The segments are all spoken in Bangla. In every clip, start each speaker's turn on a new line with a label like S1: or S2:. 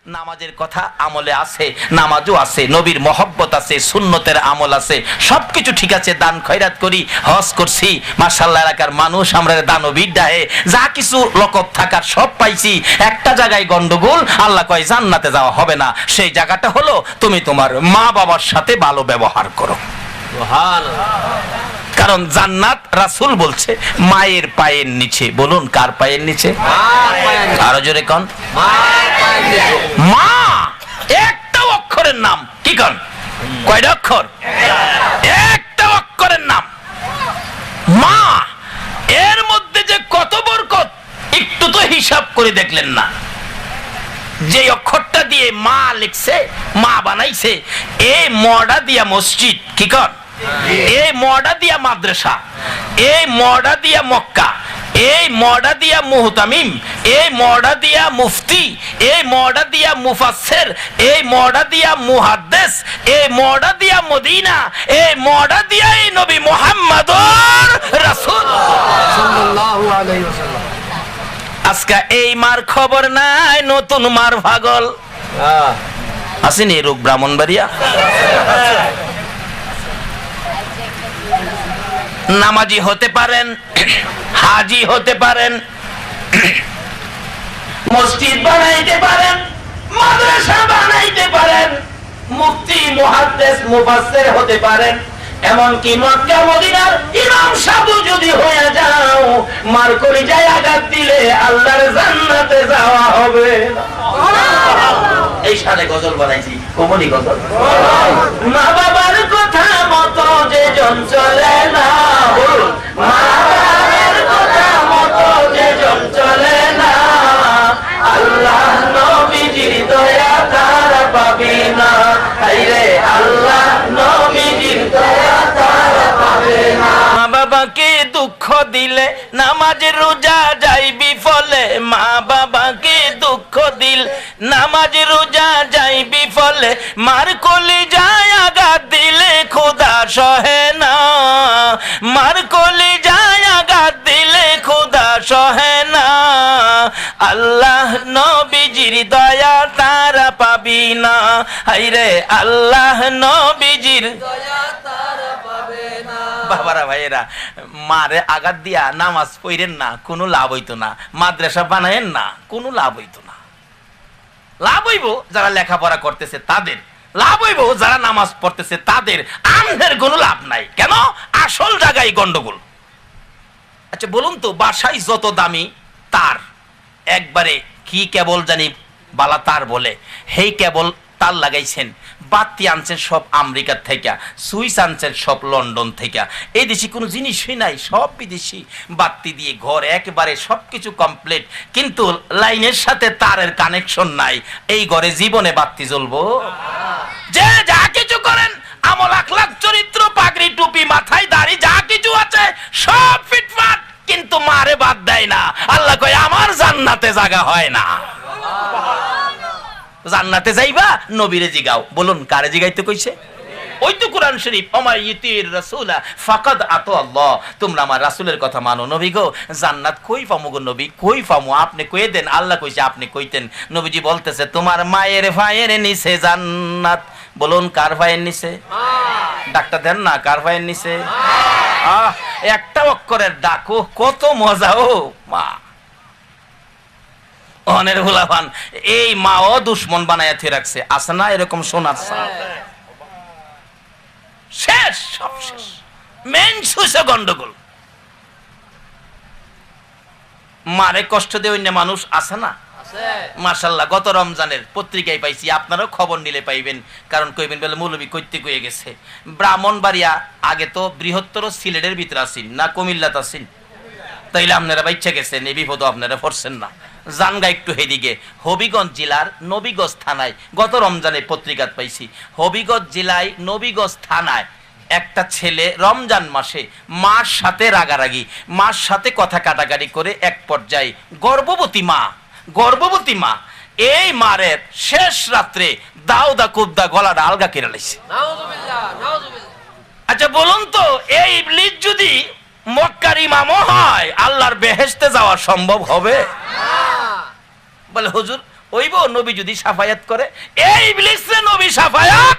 S1: নামাজের কথা আমলে আছে, নামাজও আছে, নবীর মহব্বত আছে, সুন্নতের আমল আছে, সবকিছু ঠিক আছে। দান খয়রাত করি, হজ করছি, মাশাআল্লাহ। এলাকার মানুষ আমরা দানবীর ডাহে যা কিছু লকব থাকার সব পাইছি। একটা জায়গায় গন্ডগোল, আল্লাহ কয় জান্নাতে যাওয়া হবে না। সেই জায়গাটা হলো তুমি তোমার মা বাবার সাথে ভালো ব্যবহার করো। কারণ জান্নাত রাসূল বলছে মায়ের পায়ের নিচে। বলুন কার পায়ের নিচে? আরো জোরে কোন? মা। একটা অক্ষরের নাম কি কোন? কয়টা অক্ষর? একটা অক্ষরের নাম মা। এর মধ্যে যে কত বরকত একটু তো হিসাব করে দেখলেন না? যে অক্ষরটা দিয়ে মা লিখছে, মা বানাইছে, এই মডা দিয়া মসজিদ কি কর, এই মডা দিয়া মাদ্রাসা, এই মডা দিয়া মক্কা, এই মডা দিয়া মুহতামিম, এই মডা দিয়া মুফতি, এই মডা দিয়া মুফাসসির, এই মডা দিয়া মুহাদ্দিস, এই মডা দিয়া মদিনা, এই মডা দিয়া এই নবী মুহাম্মদুর রাসূল সাল্লাল্লাহু আলাইহি ওয়াসাল্লাম। আজকে এই মার খবর নাই, নতুন মার পাগল আসেনি রোগ ব্রাহ্মণবাড়িয়া। নামাজি হতে পারেন, হাজি হতে পারেন, মসজিদ বানাইতে পারেন, মাদ্রাসা বানাইতে পারেন, মুফতি মুহাদ্দিস মুফাসসির হতে পারেন, এমনকি মক্কা মদিনার ইমাম সাধু যদি হয়ে যাও, মার কলিজায় আঘাত দিলে আল্লাহর জান্নাতে যাওয়া হবে। এই সালে গজল বানাইছি, কমনি গজল। মা বাবার কথা মতো যে জন চলে না, মা বাবার কথা মতো যে জন চলে না, আল্লাহ নবীজির দয়া তারা পাবি না। হায়রে আল্লাহ নবীজির দয়া তারা পাবে না। মা বাবাকে দুঃখ দিলে নামাজ রোজা যায় বিফলে, মা বাবাকে দুঃখ দিল নামাজ রোজা যায় বিফলে, মার কলিজায় আঘাত দিলে খোদা সহে না, মার কলিজায় আঘাত দিলে খোদা সহে না, আল্লাহ নবীজির দয়া তারা পাবি না। হায়রে আল্লাহ নবীজির দয়া তারা পাবে না। বাবারা ভাইয়েরা, মারে আঘাত দিয়া নামাজ পড়েন না, কোনো লাভ হইতো না। মাদ্রাসা বানায়েন না, কোনো লাভ হইতো না। লাভ হইব যারা লেখাপড়া করতেছে তাদের, লাভ হইব যারা নামাজ পড়তেছে তাদের। আমাদের কোনো লাভ নাই। কেন? আসল জায়গায় গন্ডগোল। আচ্ছা বলুন তো, বাসায় যত দামি তার, একবারে কি কেবল জানি বালা তার বলে, হেই কেবল তার লাগাইছেন, বাতি আনছেন সব আমেরিকার থেকে, সুইস আনছেন সব লন্ডন থেকে। এই দেশে কোনো জিনিসই নাই, সব বিদেশি। বাতি দিয়ে ঘর একেবারে সবকিছু কমপ্লিট, কিন্তু লাইনের সাথে তারের কানেকশন নাই। এই ঘরে জীবনে বাতি জ্বলবো? যে যা কিছু করেন, আমল আখলাক চরিত্র পাগড়ি টুপি মাথায় দাড়ি যা কিছু আছে সব ফিটফাট, কিন্তু মারে বাদ দেয় না। আল্লাহ কয় আমার জান্নাতে জায়গা হয় না। জান্নাতে যাইবা নবীরে জিগাও। বলুন কারে জিগাইতে কইছে? ওই তো কোরআন শরীফ, ওমাই ইতির রাসূলা ফাকাদ আতা আল্লাহ। তোমরা আমার রাসূলের কথা মানো। নবী গো, জান্নাত কই পামু গো নবী, কই পামু? আপনি কইয়ে দেন। আল্লাহ কইছে আপনি কইতেন। নবীজি বলতেছে তোমার মায়ের ভাইয়ের নিচে জান্নাত। বলুন কার ভাইয়ের নিচে? ডাকটা দেন না, কার ভাইয়ের নিচে? একটা অক্ষরের ডাকো, কত মজা। ও মা, অনের হুলাফান এই মাও দুশ্মন বানাইয়া থে রাখছে। আছে না এরকম শোনার? শেষ, সব শেষ। মেন সুসে গন্ডগোল। মারে কষ্ট দিয়ে অন্য মানুষ আছে না? মাশাআল্লাহ, গত রমজানের পত্রিকায় পাইছি, আপনারাও খবর নিলে পাইবেন। কারণ কইবেন বলে মৌলবী কইতে কয়ে গেছে। ব্রাহ্মণবাড়িয়া আগে তো বৃহত্তর সিলেটের ভিতরে আসিন না, কুমিল্লাতে আসিন, তাইলে আপনারা বাইচ্ছা গেছেন, এই বিপদ আপনারা পড়ছেন না। জানগা একটু হেদিকে হবিগঞ্জ জেলার নবীগঞ্জ থানায় গত রমজানে পত্রিকাত পাইছি। হবিগঞ্জ জেলায় নবীগঞ্জ থানায় একটা ছেলে রমজান মাসে মার সাথে রাগারাগি, মার সাথে কথা কাটাকাটি করে এক পর্যায়ে গর্ভবতী মা এই মারের শেষ রাত্রে দাউদা কুবদা গলাটা আলগা কেড়ে লাইছে। আচ্ছা বলুন তো, এই ইবলিস যদি মক্কার ইমামও হয়, আল্লাহর বেহেশতে যাওয়া সম্ভব হবে? বলে হুজুর হইব নবী যদি সাফায়াত করে? এই ইবলিসে নবী সাফায়াত,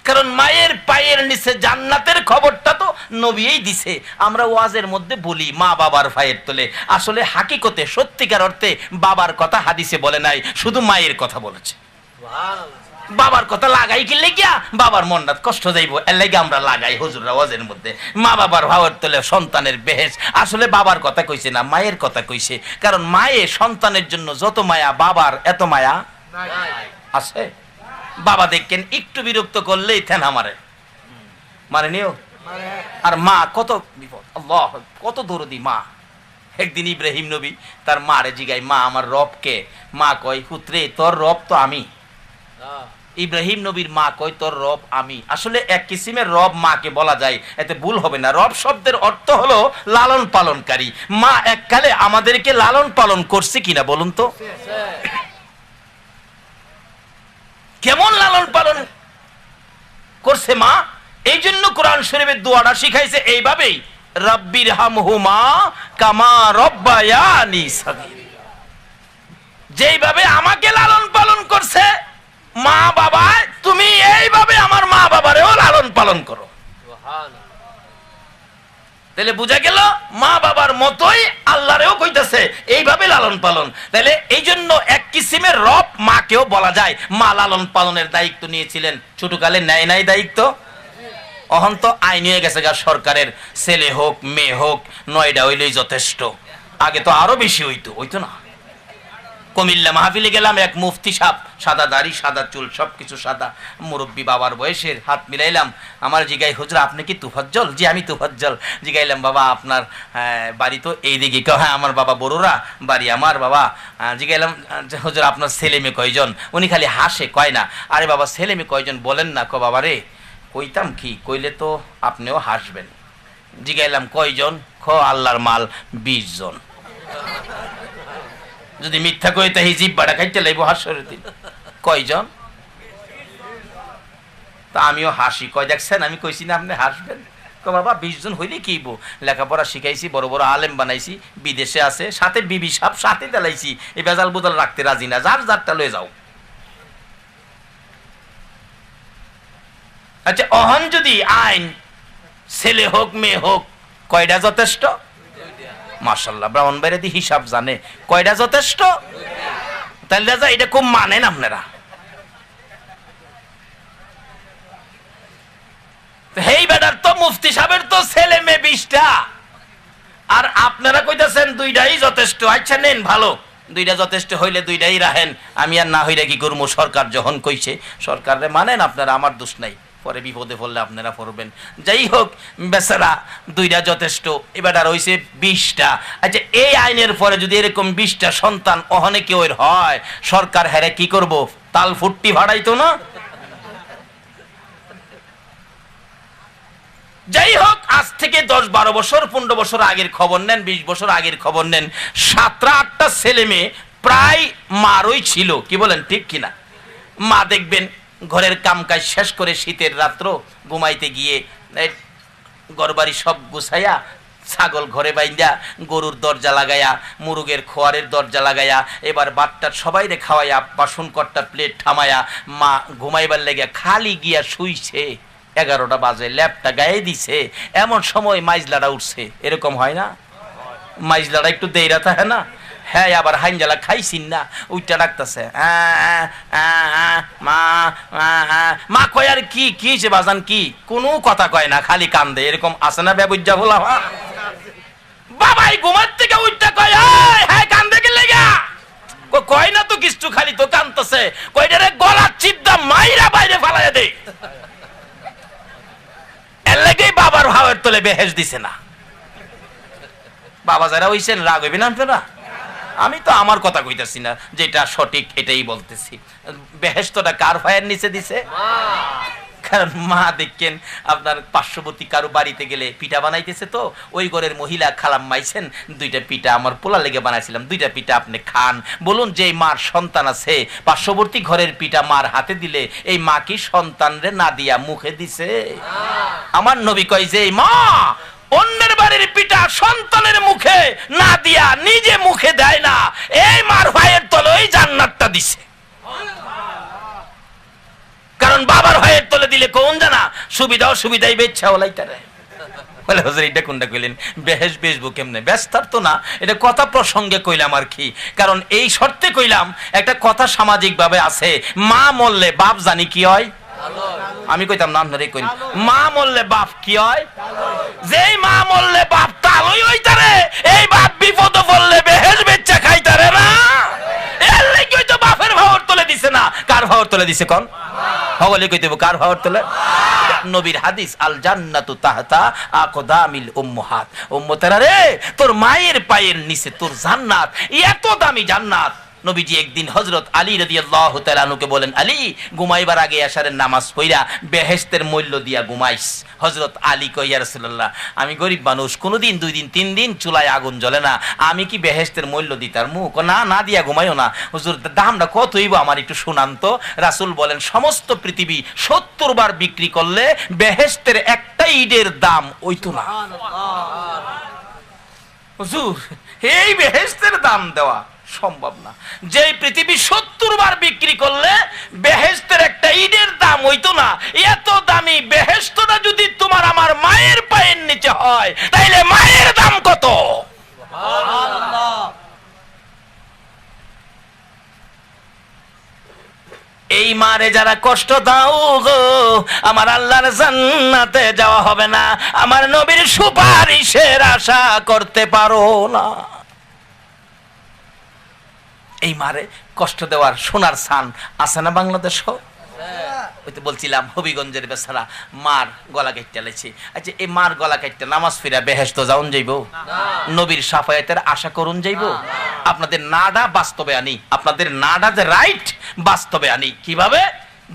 S1: কারণ মায়ের পায়ের নিচে জান্নাতের খবরটা তো নবীই দিছে। আমরা ওয়াজের মধ্যে বলি মা বাবার পায়ের তলে, আসলে হাকিকতে সত্যিকার অর্থে বাবার কথা হাদিসে বলে নাই, শুধু মায়ের কথা বলেছে। বাবার কথা লাগাই কি লেগিয়া বাবার মনটা কষ্ট যাইব, এর লাগে আমরা লাগাই হুজুররা ওয়াজের মধ্যে মা বাবার ভাবের তলে সন্তানের বেহেশ। আসলে বাবার কথা কইছে না, মায়ের কথা কইছে, কারণ মায়ের সন্তানের জন্য যত মায়া বাবার এত মায়া আছে। বাবা দেখেন একটু বিরক্ত করলেই থেন আমারে মানে নিও, আর মা কত বিপদ, আল্লাহ কত দরদি মা। একদিন ইব্রাহিম নবী তার মারে জিগাই, মা আমার রব কে? মা কয়, পুত্রে তোর রব তো আমি। ইব্রাহিম নবীর মা কয়, তোর রব আমি। আসলে এক কিসিমের রব মাকে বলা যায়, এতে ভুল হবে না। রব শব্দের অর্থ হলো লালন পালনকারী। মা এককালে আমাদেরকে লালন পালন করছে কিনা বলুন তো? কেমন লালন পালন করছে মা? এই জন্য কোরআন শরীফের দোয়াটা শিখাইছে এইভাবেই, রাব্বির হামহুমা কামা রব্বায়ানি সাগীরা। যেইভাবে আমাকে লালন পালন করছে মা বাবা, তুমি এইভাবে আমার মা বাবারেও লালন পালন করো। তাহলে বুঝা গেল মা বাবার মতোই আল্লাহরেও কইতাছে এইভাবে লালন পালন। তাহলে এই জন্য এক কিসিমের রব মাকেও বলা যায়। মা লালন পালনের দায়িত্ব নিয়েছিলেন, ছোটকালে নেয় নাই দায়িত্ব? অহন তো আইন হয়ে গেছে গা সরকারের, ছেলে হোক মেয়ে হোক 9টা হইলেই যথেষ্ট। আগে তো আরো বেশি হইতো না। কুমিল্লা মাহফিলে গেলাম, এক মুফতি সাহেব, সাদা দাড়ি সাদা চুল সবকিছু সাদা, মুরব্বী বাবার বয়সের, হাত মিলাইলাম। আমার জিগাই, হুজুর আপনি কি তুফাজ্জল? জি আমি তুফাজ্জল। জিগাইলাম, বাবা আপনার বাড়ি তো এইদিকে? হ্যাঁ আমার বাবা বড়ুরা বাড়ি আমার বাবা। জিগাইলাম, হুজুর আপনার ছেলে মেয়ে কয়জন? উনি খালি হাসে, কয় না। আরে বাবা ছেলে মেয়ে কয়জন বলেন না। বাবা রে কইতাম কি, কইলে তো আপনিও হাসবেন। জিগাইলাম কয়জন? আল্লাহর মাল 20 জন। যদি মিথ্যা কই তা হিজিব বাড়া খাইতে লাইব হাসরের দিন। কয়জন? তা আমিও হাসি। কয় দেখছেন আমি কইছি না আপনি হাসবেন? বাবা 20 জন হইলে কি বো, লেখাপড়া শিখাইছি, বড় বড় আলেম বানাইছি, বিদেশে আছে, সাথে বিবি সাহেব সাথে দেলাইছি, এই বেজাল বোতাল রাখতে রাজি না, যার যারটা লয়ে যাও। আচ্ছা অহন যদি আইন ছেলে হোক মেয়ে হোক কয়টা যথেষ্ট? মাশাআল্লাহ ব্রাহ্মণবাড়িয়া হিসাব জানে, কয়টা যথেষ্ট? তাহলে যা এটা খুব মানেন আপনারা। হেই বেটার তো মুফতি সাহেবের তো ছেলে মেয়ে 20টা, আর আপনারা কইতাছেন 2টাই যথেষ্ট। আচ্ছা নেন ভালো, 2টা যথেষ্ট হইলে 2টাই রাখেন, আমি আর না হইলে কি করবো? সরকার যখন কইছে সরকারে মানেন আপনারা, আমার দোষ নাই, পরে বিপদে পড়লে আপনারা পড়বেন। যাই হোক বেচারা 2টা যথেষ্ট, এবার আর হইছে 20টা। আচ্ছা এই আইনের পরে যদি এরকম 20টা সন্তান অহনে কেউ হয়, সরকার হেরে কি করব? তাল ফুট্টি ভাড়াইতো না? যাই হোক আজ থেকে 10-12 বছর 15 বছর আগের খবর নেন, 20 বছর আগের খবর নেন, 7-8টা ছেলে মেয়ে প্রায় মারই ছিল। কি বলেন ঠিক কিনা? মা দেখবেন ঘরের কাম কাজ শেষ করে শীতের রাত্র ঘুমাইতে গিয়ে ঘরবাড়ি সব গুছাইয়া, ছাগল ঘরে বাইন্দা, গরুর দরজা লাগাইয়া, মুরগের খোয়ারের দরজা লাগাইয়া, এবার বাচ্চার সবাইরে খাওয়াইয়া, বাসন কট্টা প্লেট থামাইয়া মা ঘুমাইবার লেগে খালি গিয়া শুইছে। 11টা বাজে, ল্যাপটা গায়ে দিছে, এমন সময় মাইজলাটা উঠছে। এরকম হয় না? মাইজলাটা একটু দেইরা থাকে না? হ্যাঁ আবার হাইনজালা খাইছিন না, ওইটা ডাকতেছে মা মা। কয় আর কি কি যে বাজান কি? কোনো কথা কয় না, খালি কান্দে। এরকম আছে না ব্যবজ্জা বলা? বাবাই ঘুমার থেকে উঠতে কয় হ্যাঁ কান্দে গেলে গা, কয় না তো কিছু, খালি তো কান্দতেছে। কয়টারে গলা চিপদা মাইরা বাইরে ফালাইয়া দে। এর লাগেই বাবার ভাবের তলে বেহেশ দিছে না। বাবা যারা হইছেন রাগ হইবেন আপনারা? আমি তো আমার কথা কইতাছি না, যেটা সঠিক এটাই বলতেছি। বেহেশতটা কার ভাইয়ের নিচে দিছে? কারণ মা দেখেন আপনার পার্শ্ববর্তী কারো বাড়িতে গেলে পিঠা বানাইতেছে, তো ওই ঘরের মহিলা খালাম মাইছেন 2টা পিঠা আমার পোলা লেগে বানাইছিলাম, 2টা পিঠা আপনি খান। বলুন যে মার সন্তান আছে, পার্শ্ববর্তী ঘরের পিঠা মার হাতে দিলে এই মা কি সন্তানরে না দিয়া মুখে দিছে? আমার নবী কয় যে মা অন্যের বাড়ির পিঠা সন্তানের মুখে না দিয়া নিজে মুখে দেয় না, এই মার ভাইয়ের তলেই জান্নাতটা দিছে। কারণ বাবার ভাইয়ের তলে দিলে কোন জানা সুবিধা অসুবিধাই বেচ্ছা ওলাইতারে বলে হুজুর এটা কোনটা কইলেন, বেহেশ বেচবো কেমনে? ব্যস্তার তো না, এটা কথা প্রসঙ্গে কইলাম আর কি। কারণ এই শর্তে কইলাম, একটা কথা সামাজিক ভাবে আছে, মা মরলে বাপ জানি কি হয়। আমি কইতাম না, আপনারই কইন, মা মরলে বাপ কি হয়? যেই মা মরলে বাপ তালই হইতারে, এই বাপ বিপদ পড়লে বেহেশ বেচ্চা খাইতারে না। এর লাগি তো বাপের ভাওর তলে দিছে না, কার ভাওর তলে দিছে কোন? হগলে কই দেব কার ভাওর তলে? নবীর হাদিস, আল জান্নাতু তাহতা আকদামিল উম্মাহাত। উম্মতেরা রে, তোর মায়ের পায়ের নিচে তোর জান্নাত। এত দামি জান্নাত। নবীজি একদিন হযরত আলী রাদিয়াল্লাহু তাআলা আনহুকে বলেন, আলী ঘুমাইবার আগে এশারের নামাজ পড়া বেহেশতের মূল্য দিয়া ঘুমাইস। হযরত আলী কই, ইয়া রাসূলুল্লাহ, আমি গরিব মানুষ, কোনদিন 2 দিন 3 দিন চুলায় আগুন জ্বলে না, আমি কি বেহেশতের মূল্য দিতার মুখ? না না দিয়া ঘুমাইও না। হুজুর দামটা কত হইব আমার একটু শুনান তো। রাসূল বলেন, সমস্ত পৃথিবী 70 বার বিক্রি করলে বেহেশতের একটা ইটের দাম হইতো না। হুজুর এই বেহেশতের দাম দেওয়া সম্ভব না। যে পৃথিবী 70 বার বিক্রি করলে বেহেশতের একটা ইটের দাম হইতো না, এত দামি বেহেশতটা যদি তোমার আমার মায়ের পায়ের নিচে হয়, তাইলে মায়ের দাম কত? সুবহানাল্লাহ। এই মারে যারা কষ্ট দাও গো, আমার আল্লাহর জান্নাতে যাওয়া হবে না, আমার নবীর সুপারিশের আশা করতে পারো না। এই মারে কষ্ট দেওয়ার সোনার সান আছে না বাংলাদেশ? ওই তো বলছিলাম, হবিগঞ্জের বেচারা মার গলা কেটে লেছে। আচ্ছা, এই মার গলা কেটে নামাজ ফিরা বেহেশত যাউন যাইব? নবীর শাফায়াতের আশা করুন যাইব? আপনাদের নাডা বাস্তবে আনি, আপনাদের নাডা যে রাইট বাস্তবে আনি। কিভাবে?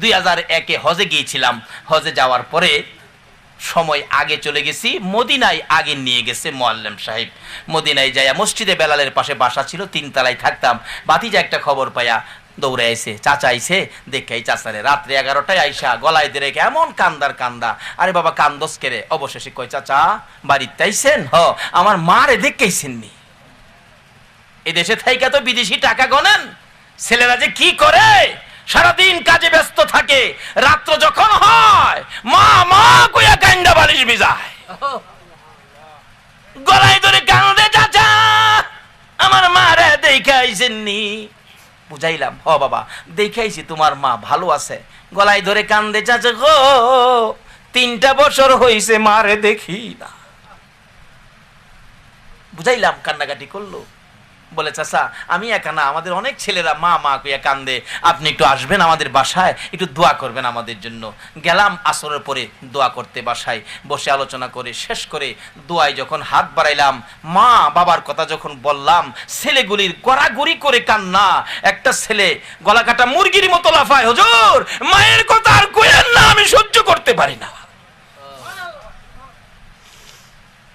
S1: 2001-এ হজে গিয়েছিলাম। হজে যাওয়ার পরে সময় আগে চলে গেছি, মদিনায় আগে নিয়ে গেছে মুআল্লিম সাহেব। মদিনায় যাইয়া মসজিদে বেলালের পাশে বাসা ছিল, 3 তলায় থাকতাম। বাতিজা একটা খবর পাইয়া দৌড়ে আইছে, চাচা আইছে, দেখে এই চাচারে রাত্রে 11টায় আইসা গলায় ধরে এমন কান্দার কান্দা। আরে বাবা কান্দস কেরে? অবশেষে কই, চাচা বাড়িতে আইছেন? হ, আমার মারে দেখেইছেননি। এই দেশে থাইকা তো বিদেশি টাকা গনেন। ছেলেরা যে কি করে, সারাদিন কাজে ব্যস্ত থাকে, রাত্র যখন হয় মা মা কইয়া কান্দা বালিশ ভিজায়, গলায় ধরে কান্দে, চাচা আমার মারে দেখে আইছেননি। বুঝাইলাম, হ বাবা দেখাইছি, তোমার মা ভালো আছে। গলায় ধরে কান্দে, চাচা গো 3টা বছর হইছে মারে দেখি না। বুঝাইলাম, কান্নাকাটি করলো। বলে, চাচা আমি একা না, আমাদের অনেক ছেলেরা মা মা কইয়া কান্দে, আপনি একটু আসবেন আমাদের বাসায়, একটু দোয়া করবেন আমাদের জন্য। গেলাম আসরের পরে দোয়া করতে, বাসায় বসে আলোচনা করে শেষ করে দোয়ায় যখন হাত বাড়াইলাম, মা বাবার কথা যখন বললাম, ছেলেগুলির গড়াগড়ি করে কান্না। একটা ছেলে গলা কাটা মুরগির মতো লাফায়, হুজুর মায়ের কথা আর কইেন না, আমি সহ্য করতে পারি না।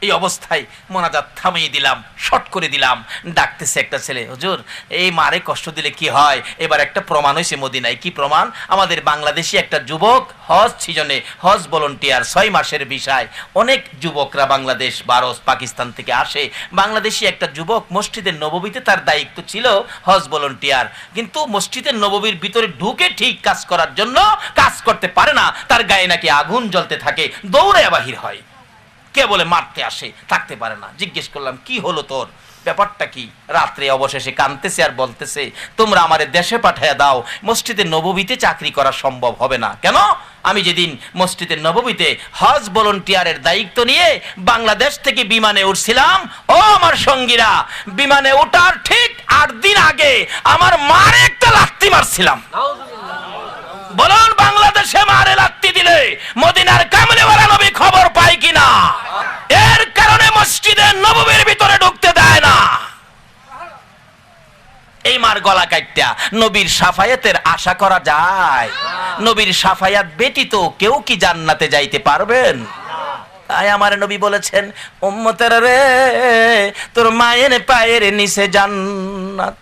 S1: এই অবস্থায় মোনাজাত থামিয়ে দিলাম, শর্ট করে দিলাম। ডাকতেছে একটা ছেলে, হুজুর এই মারে কষ্ট দিলে কি হয়? এবার একটা প্রমাণ হয়েছে মদিনায়। কি প্রমাণ? আমাদের বাংলাদেশি একটা যুবক হজ সিজনে হজ ভলান্টিয়ার, 6 মাসের বিষয়। অনেক যুবকরা বাংলাদেশ, ভারত, পাকিস্তান থেকে আসে। বাংলাদেশি একটা যুবক মসজিদের নববীতে তার দায়িত্ব ছিল হজ ভলান্টিয়ার, কিন্তু মসজিদের নববীর ভিতরে ঢুকে ঠিক কাজ করার জন্য কাজ করতে পারে না। তার গায়ে নাকি আগুন জ্বলতে থাকে, দৌড়ে বাহির হয়। কে বলে মারতে আসে, থাকতে পারে না। জিজ্ঞেস করলাম, কি হলো তোর, ব্যাপারটা কি? রাত্রে অবশেষে কাঁদতেছে আর বলতেছে, তোমরা আমারে দেশে পাঠায়া দাও, মসজিদের নববীতে চাকরি করা সম্ভব হবে না। কেন? আমি যেদিন মসজিদের নববীতে হজ ভলান্টিয়ারের দায়িত্ব নিয়ে বাংলাদেশ থেকে বিমানে উঠছিলাম, ও আমার সঙ্গীরা, বিমানে ওঠার ঠিক 8 দিন আগে আমার মারে একটা লাথি মারছিলাম। বলুন, বাংলাদেশে মারে লাথি দিলে মদিনার কামলিওয়ালা নবী খবর পায় কিনা? এর কারণে মসজিদের নববীর ভিতরে ঢুকতে দেয় না। এই মার গলা কাটটা নবীর শাফায়াতের আশা করা যায়? নবীর শাফায়াত ব্যতীত কেউ কি জান্নাতে যাইতে পারবেন? তাই আমার নবী বলেছেন, উম্মতেরা রে, তোর মায়ের পায়ের নিচে জান্নাত।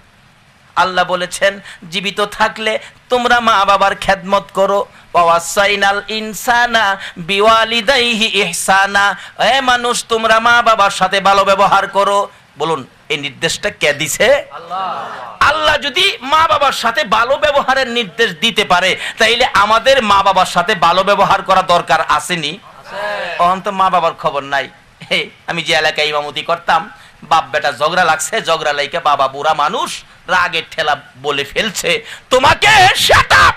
S1: আল্লাহ বলেছেন জীবিত থাকলে তোমরা মা বাবার খেদমত করো। ওয়াসাইনাল ইনসানা বিওয়ালিদাইহি ইহসানা, এ মানুষ তোমরা মা বাবার সাথে ভালো ব্যবহার করো। বলুন এই নির্দেশটা কে দিছে? আল্লাহ যদি মা বাবার সাথে ভালো ব্যবহারের নির্দেশ দিতে পারে তাইলে আমাদের মা বাবার সাথে ভালো ব্যবহার করা দরকার আসেনি? অন্ত মা বাবার খবর নাই। আমি যে এলাকায় ইমামতি করতাম, বাপ বেটা ঝগড়া লাগছে, ঝগড়া লাইকে বাবা বুড়া মানুষ রাগের ঠেলা বলে ফেলছে তোমাকে শাট আপ।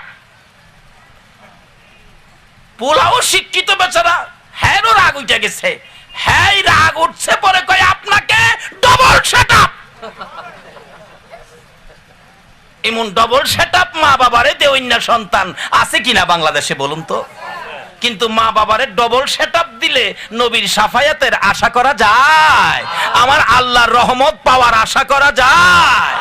S1: পোলাও শিক্ষিত বেচারা, হ্যাঁ রাগ উঠে গেছে, হ্যাঁ রাগ উঠছে, পরে কয় আপনাকে ডবল শাট আপ। এমন ডবল শাট আপ মা বাবারে দেওইনা সন্তান আছে কিনা বাংলাদেশে বলুন তো? কিন্তু মা বাবারে ডবল সেটআপ দিলে নবীর শাফায়াতের আশা করা যায়, আমার আল্লাহর রহমত পাওয়ার আশা করা যায়।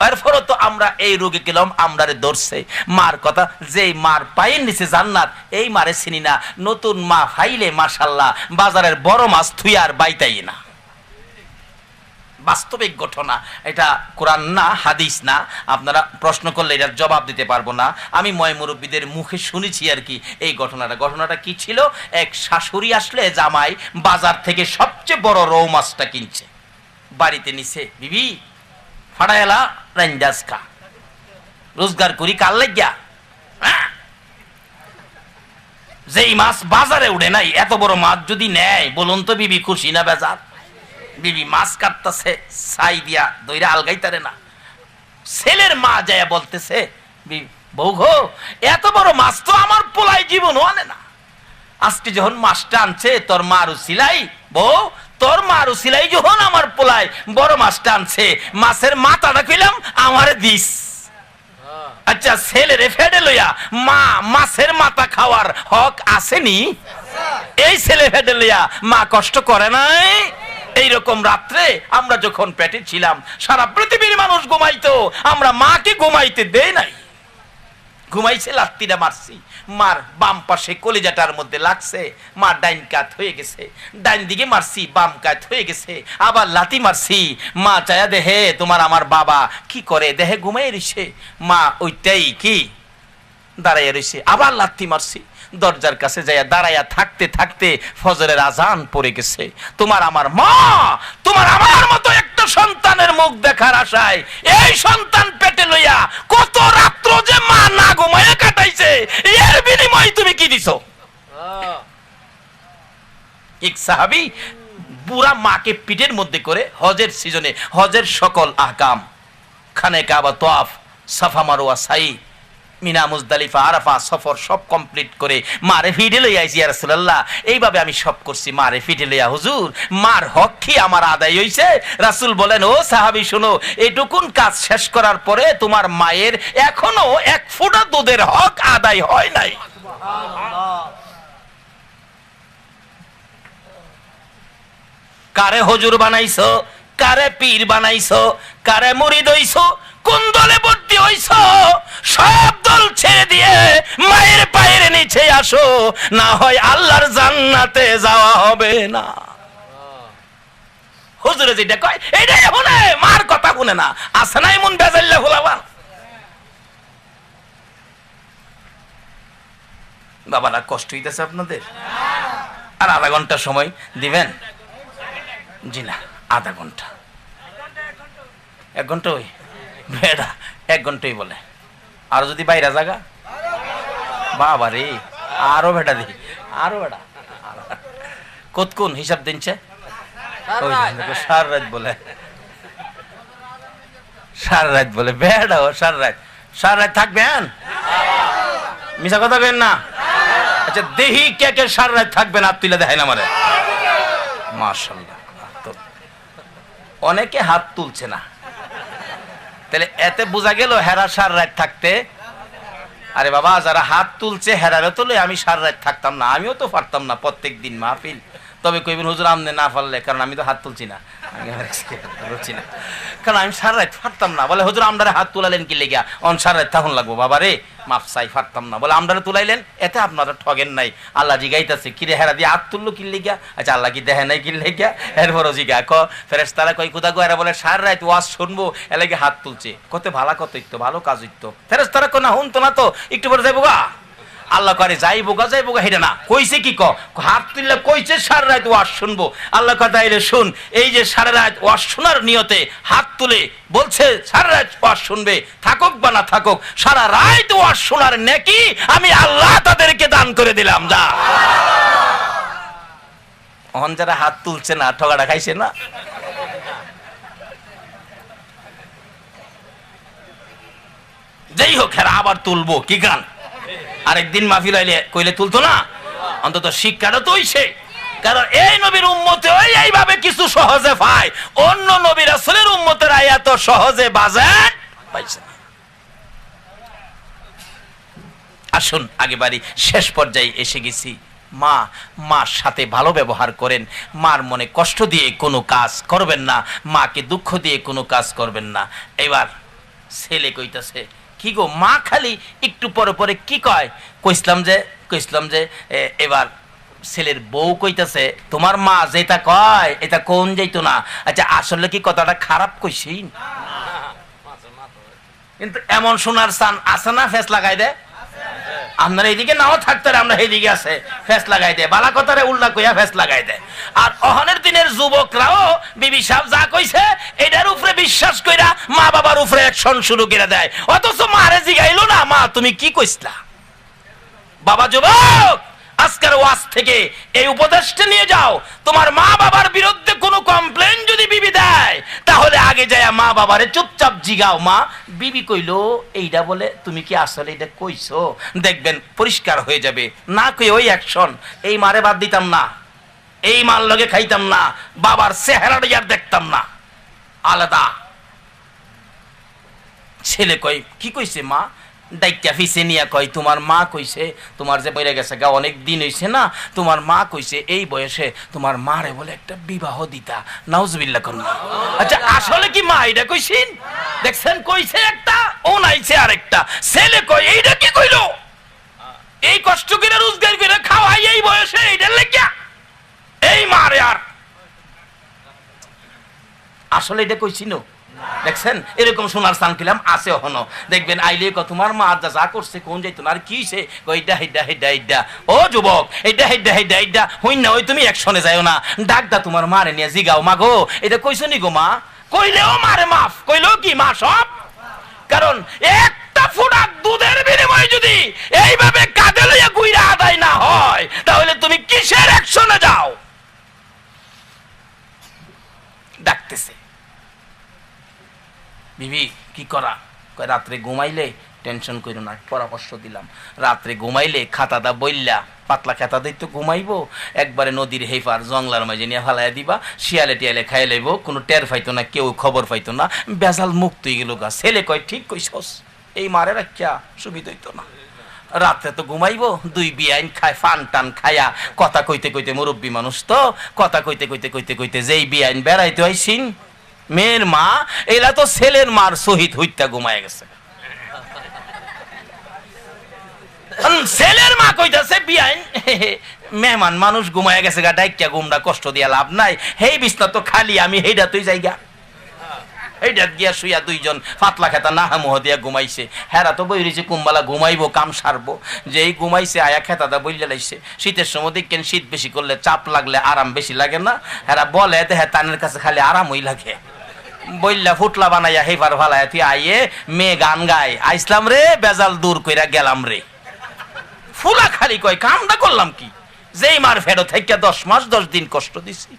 S1: এরপরও তো আমরা এই রোগে গেলাম, আমরারে ধরছে মার কথা, যেই মার পায়ের নিচে জান্নাত এই মারে চিনি না। নতুন মা ফাইলে মাশাআল্লাহ বাজারের বড় মাছ থুই আর বাইতাই না। বাস্তবিক ঘটনা, এটা কোরআন না হাদিস না, আপনারা প্রশ্ন করলে এটার জবাব দিতে পারবো না। আমি ময় মুরব্বীদের মুখে শুনেছি আর কি এই ঘটনাটা কি ছিল, এক শাশুড়ি আসলে জামাই বাজার থেকে সবচেয়ে বড় রৌ মাছটা কিনছে, বাড়িতে নিছে, বিবি ফাড়াইলা রান্দাস খা, রোজগার করি কাল লাগিয়া। যেই মাছ বাজারে উঠে নাই এত বড় মাছ যদি নেয় বলুন তো বিবি খুশি না বেজার? বিবি মাছ কাটতেছে, ছাই দিয়া দইরা আলগাইতারে না। ছেলের মা যায় বলতেছে বউ গো এত বড় মাছ তো আমার পোলাই জীবনও আনে না, আজকে যখন মাছটা আনছে তোর মারু সিলাই, বউ তোর মারু সিলাই যখন আমার পোলাই বড় মাছটা আনছে, মাছের মাথাটা কইলাম আমারে দিস। আচ্ছা ছেলেরে ফেডে লইয়া মা মাছের মাথা খাওয়ার হক আসেনি? এই ছেলে ফেডে লইয়া মা কষ্ট করে নাই? এইরকম রাত্রে আমরা যখন পেটে ছিলাম সারা পৃথিবীর মানুষ ঘুমাইতো, আমরা মাকে ঘুমাইতে দেই নাই। ঘুমাইছে লাত্তিটা মারছি, মার বাম পাশে কলিজাটার মধ্যে লাগছে, মা ডাইন কাত হয়ে গেছে, ডাইন দিকে মারছি বাম কাত হয়ে গেছে, আবার লাতি মারছি, মা চায়া দেহে তোমার আমার বাবা কি করে, দেহে ঘুমাই রইছে, মা ওইটাই কি দাঁড়াইয়া রইছে, আবার লাত্তি মারছি। দরজার কাছে যাইয়া দাঁড়াইয়া থাকতে থাকতে ফজরের আজান পড়ে গেছে। তোমার আমার মা তোমার আমার মতো একটা সন্তানের মুখ দেখার আশায় এই সন্তান পেটে লইয়া কত রাত্র যে মা না ঘুমাইয়া কাটাইছে, এর বিনিময়ে তুমি কি দিছো? এক সাহাবী বুড়া মাকে পিঠের মধ্যে করে হজের সিজনে হজের সকল আহকাম, খানে কাবা, তওয়াফ, সাফা মারওয়া, সাই, মিনা, মুজদালিফা, আরাফা সফর সব কমপ্লিট করে মারে ফিডে লইয়া আইছি ইয়া রাসূলুল্লাহ। এইভাবে আমি সব করছি মারে ফিডে লইয়া, হুজুর মার হক কি আমার আদায় হইছে? রাসূল বলেন, ও সাহাবী শুনো, এইটুকুন কাজ শেষ করার পরে তোমার মায়ের এখনো এক ফোঁটা দুধের হক আদায় হয় নাই। কারে হুজুর বানাইছো, কারে পীর বানাইছো, কারে মুরিদ হইছো, কোন দলে ভর্তি হইছো, সব দল ছেড়ে দিয়ে মায়ের পায়ের নিচে আসো, না হয় আল্লাহর জান্নাতে যাওয়া হবে না। হুজুরে যেটা কয় এটাই শুনে, মার কথা শুনে না। আছে না এমন বেজাল্লা ফুলাবান? বাবারা কষ্ট হইতেছে আপনাদের? আর আধা ঘন্টা সময় দিবেন? জি না, আধা ঘন্টা, 1 ঘন্টা ওই বেড়া 1 ঘন্টাই বলে। আর যদি বাইরা জায়গা বাবা রে, আরো বেটা দি, আরো বেটা কতক্ষণ হিসাব দিনছে? সারা রাত বলে, সারা রাত বলে বেড়া, ও সারা রাত থাকবেন? মিশা কথা কেন না? আচ্ছা দেহি কে কে সারা রাত থাকবেন, হাত তুলে দেখায় না আমারে। মাশাআল্লাহ, অনেকে হাত তুলছে না, তাহলে এতে বোঝা গেল হেরা সারা রাত থাকতে। আরে বাবা যারা হাত তুলছে হেরারে তোলে, আমি সারা রাত থাকতাম না, আমিও তো পারতাম না প্রত্যেক দিন মাহফিল
S2: তবে কইবেন হুজুর আমনে না পারলে, কারণ আমি তো হাত তুলছি না, কারণ আমি সারা রাত ফাটতাম না। বলে হুজুর আমরারে হাত তুলালেন কি লেগা, অন সারা রাত তখন লাগবো বাবা রে, মাফ চাই, ফাটতাম না। বলে আমরারে তুলাইলেন, এতে আপনারা ঠগেন নাই। আল্লাহ জিগাইতাছে কিরে হেরা দিয়ে হাত তুললো কি লেগা, আচ্ছা আল্লাহ কি দেখে নাই কি লেগা, এরপরও জিগা ক ফেরেশতারা কই কোথা গো, এরা বলে সারা রাত ওয়াজ শুনবো এলাকে হাত তুলছে, কত ভালো কত ইত্তো ভালো কাজ ইত্তো। ফেরেশতারা কো না হুন তো না তো, একটু পরে যাইবো গা। আল্লাহ করে যাইবো গা হেটা না, কইছে কি হাত তুললে কইছে সারা রাত ওয়াজ শুনবো। আল্লাহ কথা এলে শুন, এই যে সারা রাত ওয়াজ শোনার নিয়তে হাত তুলে বলছে সারা রাত ওয়াজ শুনবে, থাকুক বা না থাকুক, সারা রাত ওয়াজ শোনার নেকি আমি আল্লাহ তাদেরকে দান করে দিলাম। যা অহন যারা হাত তুলছে না, ঠগাটা খাইছে না। যাই হোক, হেরা আবার তুলবো কি গান, আরেকদিন মাহফিল হইলে কইলে তুলতো না, অন্তত শিক্ষাটা তো হইছে। কারণ এই নবীর উম্মতে এইভাবে কিছু সহজে পায়, অন্য নবী রাসূলের উম্মতেরা এত সহজে বাজার পাইছে না। আসুন আগে বাড়ি, শেষ পর্যায়ে এসে গেছি। মার সাথে ভালো ব্যবহার করেন, মার মনে কষ্ট দিয়ে কোনো কাজ করবেন না, মাকে দুঃখ দিয়ে কোনো কাজ করবেন না। এবার ছেলে কইতাছে কি গো, মা খালি একটু পরে পরে কি কয়, কইসলাম যে এবার ছেলের বউ কইতাছে তোমার মা যেটা কয় এটা কোন যাইতো না। আচ্ছা আসলে কি কথাটা খারাপ কইছি, কিন্তু এমন শোনার চান আছে না, ফেস লাগাই দে। আপনারা এইদিকে নাও থাকতে, আমরা এইদিকে আছে ফেস লাগাই দেয়, বালা কথারে উল্টা কইয়া ফেস লাগাই দেয়। আর অহনের দিনের যুবকরাও বিবি সাহেব যা কইছে এটার উপরে বিশ্বাস কইরা মা বাবার উপরে অ্যাকশন শুরু করে দেয়, অথচ মারে জিগাইলো না মা তুমি কি কইছলা। বাবা যুবক, আজকের ওয়াজ থেকে এই উপদেশটা নিয়ে যাও, তোমার মা বাবার বিরুদ্ধে কোনো কমপ্লেইন যদি বিবি দেয় তাহলে আগে যায় মা বাবারে চুপচাপ জিগাও, মা বিবি কইলো এইটা, বলে তুমি কি আসলে এটা কইছো, দেখবেন পরিষ্কার হয়ে যাবে। না কই ওই অ্যাকশন, এই মারে বাদ দিতাম না, এই মার লগে খাইতাম না, বাবার চেহারাটা আর দেখতাম না, আলাদা। ছেলে কই কি কইছে মা, দায়িত্ব ফিসে নিয়ে কয় তোমার মা কইছে, তোমার যে বইরে গেছে গা অনেক দিন হইছে না, তোমার মা কইছে এই বয়সে তোমার মারে বলে একটা বিবাহ দিতা, নাউজুবিল্লাহ করুন। আচ্ছা আসলে কি মা এটা কইছিন, দেখছেন কইছে একটা, ও নাইছে আরেকটা। ছেলে কই এইটা কি কইলো, এই কষ্ট করে রোজগার করে খাওয়াই এই বয়সে এইটার লাগিয়া এই মারে, আর আসলে এটা কইছিল। দেখছেন এরকম শোনার স্থান পেলাম আছে এখনো, দেখবেন আইলে তোমার মা আজ যা করছে কোন যাইতো না, আর কি হেডা ও যুবক, হেডা হইন না, ওই তুমি একশনে যাইও না, ডাকদা তোমার মারে নিয়ে জিগাও, মা গো এটা কইছো নি গো মা, কইলেও মারে মাফ, কইলেও কি মা সব। কারণ একটা ফোঁটা দুধের বিনিময়ে যদি এইভাবে কাঁধে লইয়া গুইরা আদায় না হয় তাহলে তুমি কিসের একশনে যাও। ডাকতেছে বিবি কি করা, রাত্রে ঘুমাইলে টেনশন করো না, পরামর্শ দিলাম, রাত্রে ঘুমাইলে খাতাটা বইলা পাতলা খাতা দিই তো ঘুমাইবো, একবারে নদীর হেফার জংলার মাঝে নিয়ে ফালাই দিবা, শিয়ালে টিয়ালে খাই লাইব, কোনো টের পাইতো না, কেউ খবর পাইতো না, বেজাল মুক্ত হয়ে গেল গা। ছেলে কয় ঠিক কইছস, এই মারে রাখিয়া সুবিধা হইতো না, রাত্রে তো ঘুমাইবো, দুই বিয়াইন খায় ফান টান খায়া কথা কইতে কইতে, মুরব্বী মানুষ তো কথা কইতে কইতে কইতে কইতে যেই বিয়াইন বেড়াইতে হইছিন, মেয়ের মা এলা তো ছেলের মার সহিত হইতা ঘুমায় গেছে। ছেলের মা কইতাছে বিয়াইন মেহমান মানুষ ঘুমায় গেছে গা, ডাইকা ঘুমটা কষ্ট দিয়া লাভ নাই, হেই বিছনা তো খালি, আমি হেইটা তুই যাইগা, এইটা গিয়া শুইয়া দুইজন পাতলা খেতা নাহা মুহ দিয়া ঘুমাইছে। হেরা তো বই রয়েছে কুম্বালা ঘুমাইবো কাম সারবো, যেই ঘুমাইছে আয়া খেতাটা বইলে লাইছে। শীতের সময় দেখেন শীত বেশি করলে চাপ লাগলে আরাম বেশি লাগে না, হেরা বলে দেহে তানের কাছে খালি আরামই লাগে, বইলা ফুটলা বানাইয়া হেফার ভালাইয়া তুই আইয়ে মেয়ে গান গায়, আইসলাম রে বেজাল দূর কইরা গেলাম রে, ফুলা খালি কয় কামটা করলাম কি, যেই মার ফেরো থেকে 10 মাস 10 দিন কষ্ট দিছি,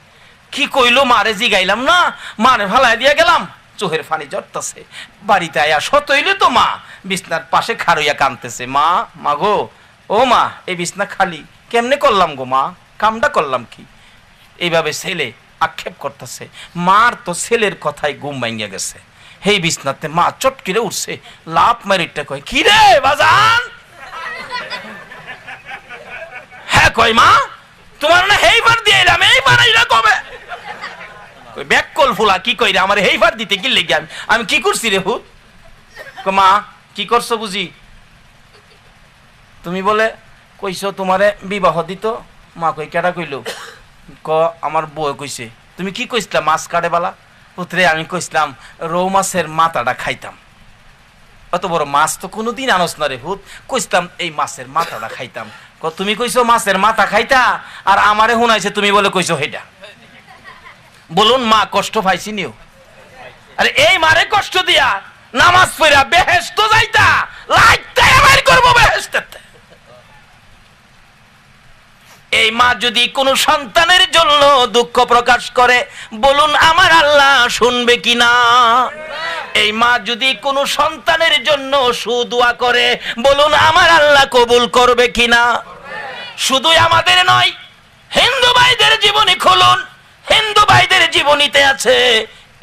S2: কি কইলো মারে জিগাইলাম না, মারে ভালাই দিয়া গেলাম, চোখের ফানি জড়তাছে। বাড়িতে আয়া সত হইলে তো মা বিছনার পাশে খারইয়া কানতেছে, মা গো, ও মা এই বিছনা খালি কেমনে করলাম গো মা, কামটা করলাম কি। এইভাবে ছেলে আক্ষেপ করতেছে, মার তো ছেলের কথায় ঘুম ভাঙিয়া গেছে। হেই বিছনাতে মা চটকিরে উঠছে, লাভ মারিটা কয় কি রে বাজান, হ্যাঁ কয় মা তোমার না হেইবার দিয়ে এলাম, বানাইরা কবে কই ব্যাককল ফুলা কি কইরা আমার হেইফার দিতে কি লাগি আমি কি করছি রে হুত কো মা কি করছো বুঝি তুমি বলে কইছো তোমারে বিবাহ দিত মা কই কেডা কইলো ক আমার বউ কইছে তুমি কি কইছলা মাছ কাটে বালা পুত্রে আমি কইছিলাম রৌ মাছের মাথাটা খাইতাম অত বড় মাছ তো কোনোদিন আনস না রে হুত কইছিলাম এই মাছের মাথাটা খাইতাম ক তুমি কইছো মাছের মাথা খাইতা আর আমারে হুনাইছে তুমি বলে কইছো হেটা বলুন মা কষ্ট পাইছি নিও আরে এই মারে কষ্ট দিয়া নামাজ পড়া বেহেশত যাইতা লাইটটাই আমার করব বেহেশতে এই মা যদি কোনো সন্তানের জন্য দুঃখ প্রকাশ করে বলুন আমার আল্লাহ শুনবে কিনা এই মা যদি কোনো সন্তানের জন্য সুদুয়া করে বলুন আমার আল্লাহ কবুল করবে কিনা শুধু আমাদের নয় হিন্দু ভাইদের জীবনী খুলুন হিন্দু ভাইদের জীবনীতে আছে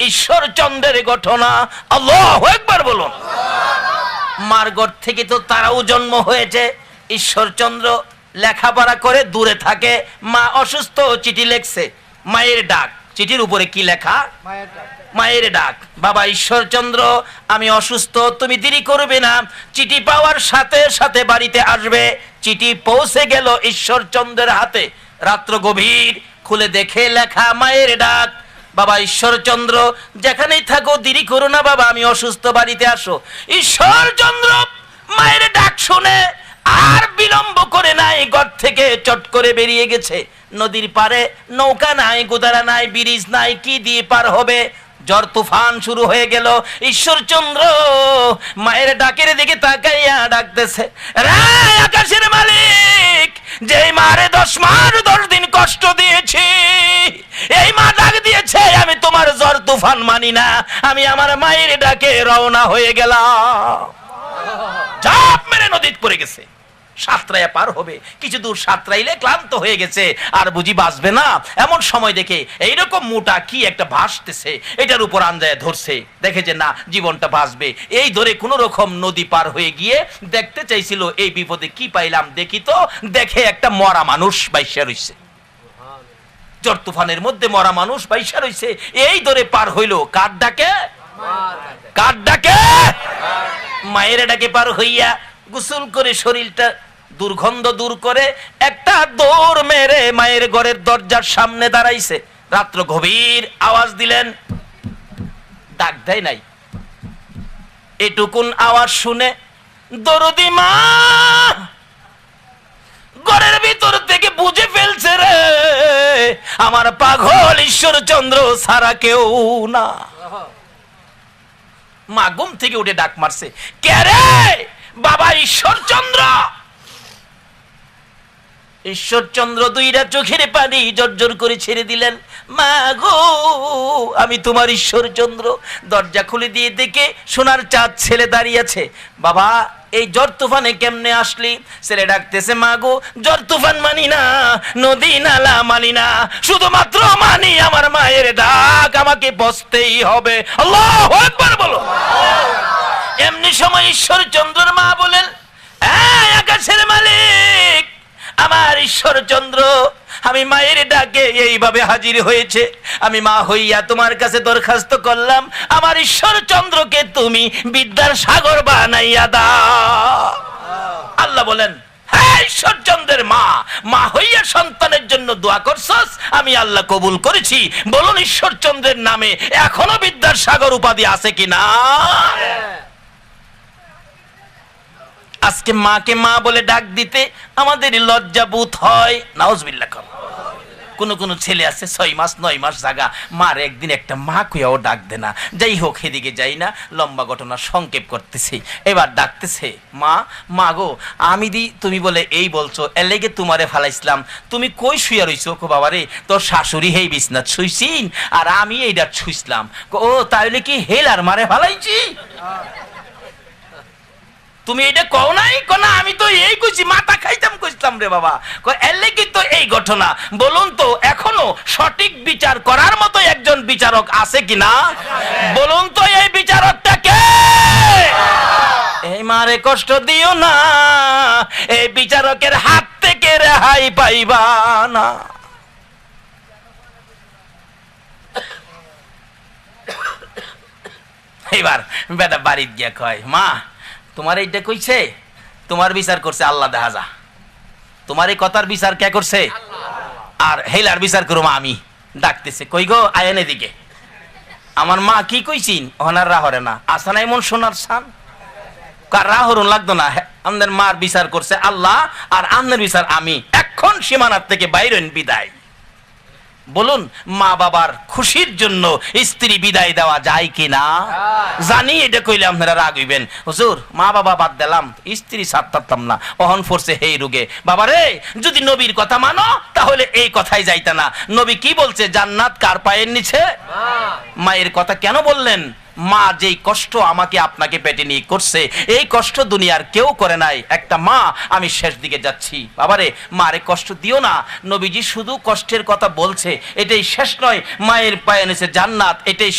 S2: ঈশ্বরচন্দ্রের ঘটনা আল্লাহু আকবার বলুন মার ঘর থেকে তো তারাও জন্ম হয়েছে ঈশ্বরচন্দ্র লেখাপড়া করে দূরে থাকে মা অসুস্থ চিঠি লেখছে মায়ের ডাক চিঠির উপরে কি লেখা মায়ের ডাক বাবা ঈশ্বরচন্দ্র আমি অসুস্থ তুমি দেরি করবে না চিঠি পাওয়ার সাথে সাথে বাড়িতে আসবে চিঠি পৌঁছে গেল ঈশ্বরচন্দ্রের হাতে রাত্র গভীর খুলে দেখে লেখা মায়ের ডাক বাবা ঈশ্বরচন্দ্র যেখানেই থাকো দেরি করো না বাবা আমি অসুস্থ বাড়িতে আসো ঈশ্বরচন্দ্র মায়ের ডাক শুনে আর বিলম্ব করে নাই ঘর থেকে চট করে বেরিয়ে গেছে নদীর পারে নৌকা নাই গোদারা নাই ব্রিজ নাই কি দিয়ে পার হবে ঝড় তুফান শুরু হয়ে গেল ঈশ্বরচন্দ্র মায়ের ডাকের দিকে তাকাইয়া ডাকতেছে রে আকাশের মালিক যেই মারে 10 মাস 10 দিন কষ্ট দিয়েছি এই মা ডাক দিয়েছে আমি তোমার ঝড় তুফান মানি না আমি আমার মায়ের ডাকে রওনা হয়ে গেলাম ঝাঁপ মেরে নদীতে পড়ে গেছে সাতরাইয়া পার হবে কিছু দূর সাতরাইলে ক্লান্ত হয়ে গেছে আর বুঝি বাঁচবে না এমন সময় দেখে এইরকম মোটা কি একটা ভাসতেছে এটার উপর আঞ্জায় ধরছে দেখে যে না জীবনটা বাঁচবে এই ধরে কোন রকম নদী পার হয়ে গিয়ে দেখতে চাইছিল এই বিপদে কি পাইলাম দেখি তো দেখে একটা মরা মানুষ বাইসা রইছে ঝড় তুফানের মধ্যে মরা মানুষ বাইসা রইছে এই ধরে পার হইল কার ডাকে মায়ের ডাকে পার হইয়া গোসল করে শরীরটা দুর্গন্ধ দূর করে একটা দৌড় মেরে মায়ের ঘরের দরজার সামনে দাঁড়াইছে রাত্র গভীর আওয়াজ দিলেন ডাক দেয় নাই এটুকুন আওয়াজ শুনে দরদি মা ঘরের ভিতর থেকে বুঝে ফেলছে রে আমার পাগল ঈশ্বরচন্দ্র ছাড়া কেউ না মা ঘুম থেকে উঠে ডাক মারছে কে রে বাবা ঈশ্বরচন্দ্র ঈশ্বরচন্দ্র দুইটা চোখের পানি জর্জর করে ছেড়ে দিলেন মা গো আমি তোমার ঈশ্বরচন্দ্র দরজা খুলে দিয়ে দেখে সোনার চাঁদ ছেলে দাঁড়িয়ে আছে বাবা এই ঝড় তুফানে কেমনে আসলি ছেলে ডাকতেছে মা গো ঝড় তুফান মানি না নদী নালা মানি না শুধুমাত্র মানি আমার মায়ের ডাক আমাকে বসতেই হবে আল্লাহু আকবার বলো এমনি সময় ঈশ্বরচন্দ্রের মা বলেন আকাশের মালিক আমার ঈশ্বরচন্দ্র আমি মায়ের ডাকে এইভাবে হাজির হয়েছে আমি মা হইয়া তোমার কাছে দরখাস্ত করলাম আমার ঈশ্বরচন্দ্রকে তুমি বিদ্যার সাগর বানাইয়া দাও আল্লাহ বলেন হ্যাঁ ঈশ্বরচন্দ্রের মা হইয়া সন্তানের জন্য দোয়া করছস আমি আল্লাহ কবুল করেছি বলুন ঈশ্বরচন্দ্রের নামে এখনো বিদ্যার সাগর উপাধি আছে কিনা আজকে মাকে মা বলে ডাক দিতে আমাদের লজ্জাবোধ হয় নাউজুবিল্লাহ কোন কোন ছেলে আছে 6 মাস 9 মাস জাগা মার একদিন একটা মা কইয়াও ডাক দে না যাই হোক এদিকে যাই না লম্বা ঘটনা সংক্ষেপ করতেছি এবার ডাকতেছে মা গো আমি দি তুমি বলে এই বলছো এর লেগে তোমারে ফালাইছিলাম তুমি কই শুইয়া রইছো কো বাবা রে তোর শাশুড়ি হেই বিছনাত শুইছিন আর আমি এইটা শুইছিলাম ও তাইলে কি হেলার মারে ফালাইছি তুমি এটা কও নাই কোনা আমি তো এই কইছি মাথা খাইতাম কইতাম রে বাবা এলে কি তো এই ঘটনা বলুন তো এখনো সঠিক বিচার করার মতো একজন বিচারক আছে কিনা বলুন তো এই বিচারকটা কে এই মারে কষ্ট দিও না এই বিচারকের হাত থেকে রেহাই পাইবা না এবার বেটা বাড়িতে গিয়া কয়, মা তোমার এইটা কইছে, তোমার বিচার করছে আল্লাহ, দেখা যা তোমার এই কথার বিচার কে করছে, আর হেলার বিচার করবো আমি। ডাকতেছে, কই গো আয়েন এদিকে। আমার মা কি কইছিন, ওনার রাহরে না, আসা নাই মন সোনার সান, কার রাহরুন লাগতো না, আমাদের মার বিচার করছে আল্লাহ, আর আমাদের বিচার আমি, এখন সীমানার থেকে বাইরেন বিদায়। বলুন, মা বাবার খুশির জন্য স্ত্রী বিদায় দেওয়া যায় কি না? জানি এটা কইলে আপনারা রাগ হইবেন, হুজুর মা বাবা বাদ দিলাম, স্ত্রী ছাড়তাম না, অহন ফোরছে হেই রোগে। বাবা রে, যদি নবীর কথা মানো তাহলে এই কথাই যাইতা না। নবী কি বলছে, জান্নাত কার পায়ের নিচে? মায়ের কথা কেন বললেন? মা যেই কষ্ট আমাকে আপনাকে পেটে নিয়ে করছে, এই কষ্ট দুনিয়ার কেউ করে নাই। একটা মা, আমি শেষ দিকে যাচ্ছি, বাবারে মারে কষ্ট দিও না। নবীজি শুধু কষ্টের কথা বলছে, এটাই শেষ নয়, মায়ের পায়ে নিচে জান্নাত, এটাই